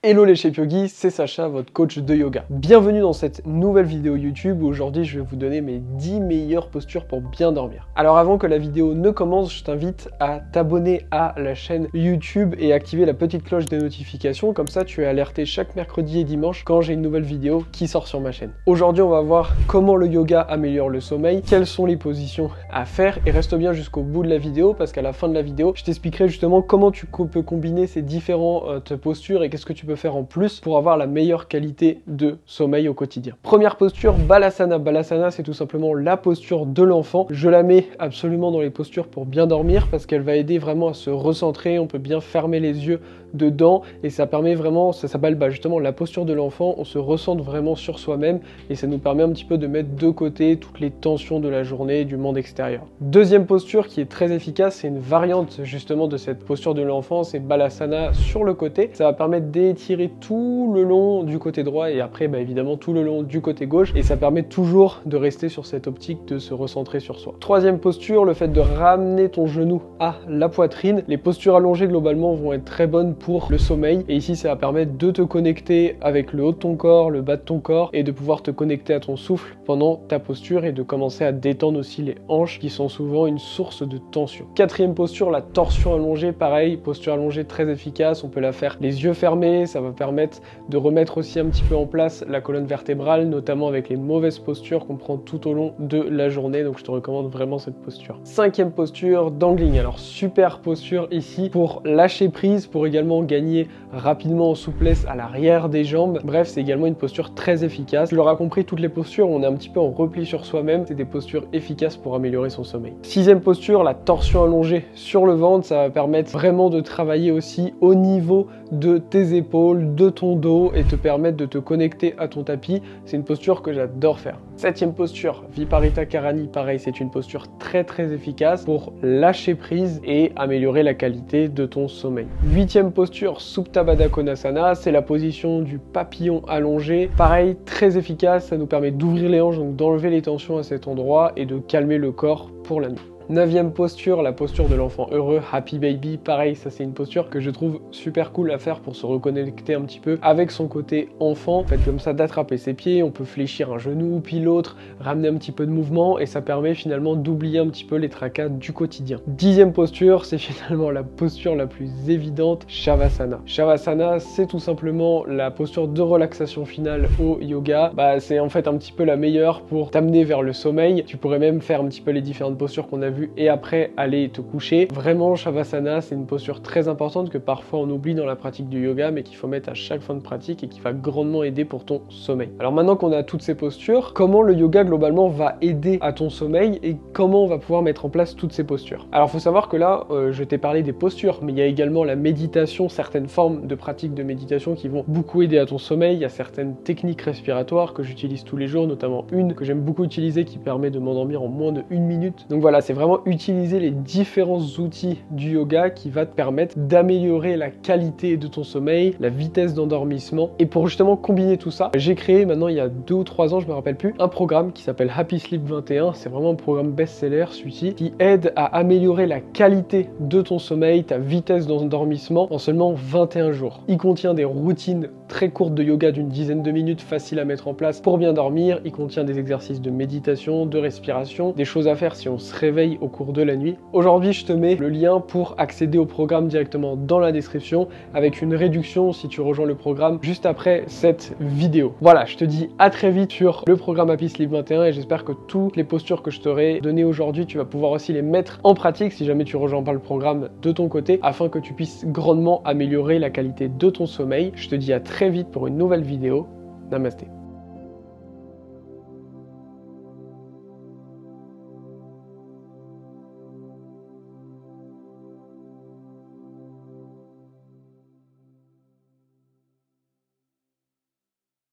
Hello les Shape Yogis, c'est Sacha, votre coach de yoga. Bienvenue dans cette nouvelle vidéo YouTube où aujourd'hui je vais vous donner mes 10 meilleures postures pour bien dormir. Alors avant que la vidéo ne commence, je t'invite à t'abonner à la chaîne YouTube et activer la petite cloche des notifications, comme ça tu es alerté chaque mercredi et dimanche quand j'ai une nouvelle vidéo qui sort sur ma chaîne. Aujourd'hui on va voir comment le yoga améliore le sommeil, quelles sont les positions à faire et reste bien jusqu'au bout de la vidéo parce qu'à la fin de la vidéo je t'expliquerai justement comment tu peux combiner ces différentes postures et qu'est-ce que tu peux faire en plus pour avoir la meilleure qualité de sommeil au quotidien. Première posture, Balasana. Balasana, c'est tout simplement la posture de l'enfant. Je la mets absolument dans les postures pour bien dormir parce qu'elle va aider vraiment à se recentrer. On peut bien fermer les yeux dedans et ça permet vraiment, ça s'appelle justement la posture de l'enfant. On se recentre vraiment sur soi-même et ça nous permet un petit peu de mettre de côté toutes les tensions de la journée, du monde extérieur. Deuxième posture qui est très efficace, c'est une variante justement de cette posture de l'enfant, c'est Balasana sur le côté. Ça va permettre d'étirer tout le long du côté droit et après évidemment tout le long du côté gauche et ça permet toujours de rester sur cette optique de se recentrer sur soi. Troisième posture, le fait de ramener ton genou à la poitrine. Les postures allongées globalement vont être très bonnes pour le sommeil et ici ça va permettre de te connecter avec le haut de ton corps, le bas de ton corps et de pouvoir te connecter à ton souffle pendant ta posture et de commencer à détendre aussi les hanches qui sont souvent une source de tension. Quatrième posture, la torsion allongée, pareil, posture allongée très efficace, on peut la faire les yeux fermés, ça va permettre de remettre aussi un petit peu en place la colonne vertébrale, notamment avec les mauvaises postures qu'on prend tout au long de la journée, donc je te recommande vraiment cette posture. Cinquième posture, dangling. Alors super posture ici pour lâcher prise, pour également gagner rapidement en souplesse à l'arrière des jambes. Bref, c'est également une posture très efficace. Tu l'auras compris, toutes les postures, on est un petit peu en repli sur soi-même, c'est des postures efficaces pour améliorer son sommeil. Sixième posture, la torsion allongée sur le ventre, ça va permettre vraiment de travailler aussi au niveau de tes épaules, de ton dos et te permettre de te connecter à ton tapis. C'est une posture que j'adore faire. Septième posture, Viparita Karani, pareil, c'est une posture très efficace pour lâcher prise et améliorer la qualité de ton sommeil. Huitième posture, Supta Baddha Konasana, c'est la position du papillon allongé. Pareil, très efficace, ça nous permet d'ouvrir les hanches, donc d'enlever les tensions à cet endroit et de calmer le corps pour la nuit. Neuvième posture, la posture de l'enfant heureux, Happy Baby. Pareil, ça c'est une posture que je trouve super cool à faire pour se reconnecter un petit peu avec son côté enfant. Faites comme ça d'attraper ses pieds, on peut fléchir un genou puis l'autre, ramener un petit peu de mouvement et ça permet finalement d'oublier un petit peu les tracas du quotidien. Dixième posture, c'est finalement la posture la plus évidente, Shavasana. Shavasana, c'est tout simplement la posture de relaxation finale au yoga. C'est en fait un petit peu la meilleure pour t'amener vers le sommeil. Tu pourrais même faire un petit peu les différentes postures qu'on a vues et après aller te coucher. Vraiment, Shavasana, c'est une posture très importante que parfois on oublie dans la pratique du yoga, mais qu'il faut mettre à chaque fin de pratique et qui va grandement aider pour ton sommeil. Alors maintenant qu'on a toutes ces postures, comment le yoga globalement va aider à ton sommeil et comment on va pouvoir mettre en place toutes ces postures? Alors il faut savoir que là, je t'ai parlé des postures, mais il y a également la méditation, certaines formes de pratiques de méditation qui vont beaucoup aider à ton sommeil. Il y a certaines techniques respiratoires que j'utilise tous les jours, notamment une que j'aime beaucoup utiliser qui permet de m'endormir en moins de 1 minute. Donc voilà, c'est vraiment utiliser les différents outils du yoga qui va te permettre d'améliorer la qualité de ton sommeil, la vitesse d'endormissement. Et pour justement combiner tout ça, j'ai créé maintenant il y a 2 ou 3 ans, je me rappelle plus, un programme qui s'appelle Happy Sleep 21. C'est vraiment un programme best-seller celui-ci qui aide à améliorer la qualité de ton sommeil, ta vitesse d'endormissement en seulement 21 jours. Il contient des routines très courtes de yoga d'une dizaine de minutes, faciles à mettre en place pour bien dormir. Il contient des exercices de méditation, de respiration, des choses à faire si on se réveille au cours de la nuit. Aujourd'hui, je te mets le lien pour accéder au programme directement dans la description avec une réduction si tu rejoins le programme juste après cette vidéo. Voilà, je te dis à très vite sur le programme Happy Sleep 21 et j'espère que toutes les postures que je t'aurai données aujourd'hui, tu vas pouvoir aussi les mettre en pratique si jamais tu rejoins pas le programme de ton côté afin que tu puisses grandement améliorer la qualité de ton sommeil. Je te dis à très vite pour une nouvelle vidéo. Namasté.